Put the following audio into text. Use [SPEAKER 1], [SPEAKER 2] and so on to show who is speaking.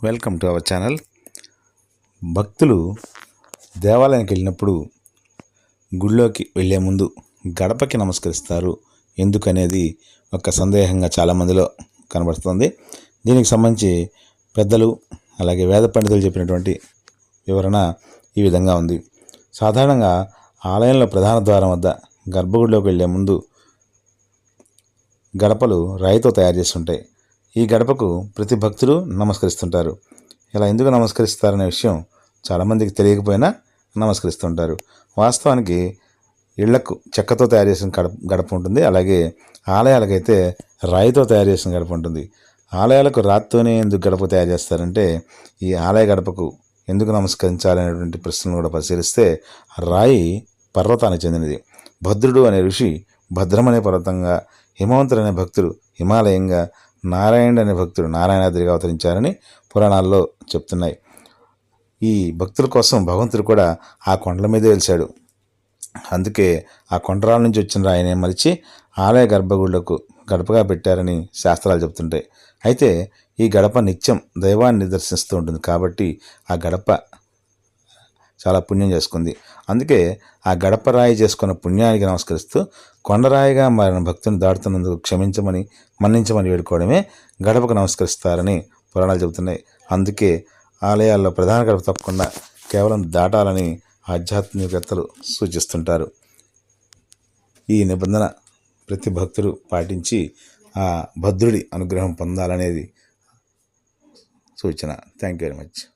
[SPEAKER 1] Welcome to our channel. భక్తులు దేవాలయానికి వెళ్ళినప్పుడు గుడిలోకి వెళ్ళే ముందు గడపకి నమస్కరిస్తారు ఎందుకనేది ఒక సందేహంగా చాలామందిలో కనబడుతుంది. దీనికి సంబంధించి పెద్దలు అలాగే వేద పండితులు చెప్పినటువంటి వివరణ ఈ విధంగా ఉంది. సాధారణంగా ఆలయంలో ప్రధాన ద్వారం వద్ద గర్భగుడిలోకి వెళ్ళే ముందు గడపలు రాయితో తయారు చేసి ఉంటాయి. ఈ గడపకు ప్రతి భక్తుడు నమస్కరిస్తుంటారు. ఇలా ఎందుకు నమస్కరిస్తారనే విషయం చాలామందికి తెలియకపోయినా నమస్కరిస్తుంటారు. వాస్తవానికి ఇళ్లకు చెక్కతో తయారు చేసిన గడప ఉంటుంది. అలాగే ఆలయాలకైతే రాయితో తయారు చేసిన గడప ఉంటుంది. ఆలయాలకు రాతితోనే ఎందుకు గడప తయారు చేస్తారంటే ఈ ఆలయ గడపకు ఎందుకు నమస్కరించాలనేటువంటి ప్రశ్నలు కూడా పరిశీలిస్తే రాయి పర్వతానికి చెందినది. భద్రుడు అనే ఋషి భద్రం అనే పర్వతంగా, హిమవంతుడు అనే భక్తుడు హిమాలయంగా, నారాయణుడు అనే భక్తుడు నారాయణాద్రిగా అవతరించారని పురాణాల్లో చెప్తున్నాయి. ఈ భక్తుల కోసం భగవంతుడు కూడా ఆ కొండల మీదే వెలిశాడు. అందుకే ఆ కొండరాల నుంచి వచ్చిన రాయిని మలిచి ఆలయ గర్భగుడులకు గడపగా పెట్టారని శాస్త్రాలు చెప్తుంటాయి. అయితే ఈ గడప నిత్యం దైవాన్ని దర్శిస్తూ ఉంటుంది కాబట్టి ఆ గడప చాలా పుణ్యం చేసుకుంది. అందుకే ఆ గడప రాయి చేసుకున్న పుణ్యానికి నమస్కరిస్తూ కొండరాయిగా మారిన భక్తుని దాటుతున్నందుకు క్షమించమని మన్నించమని వేడుకోవడమే గడపకు నమస్కరిస్తారని పురాణాలు చెబుతున్నాయి. అందుకే ఆలయాల్లో ప్రధాన గడప తప్పకుండా కేవలం దాటాలని ఆధ్యాత్మికతలు సూచిస్తుంటారు. ఈ నిబంధన ప్రతి భక్తుడు పాటించి ఆ భద్రుడి అనుగ్రహం పొందాలనేది సూచన. Thank you very much.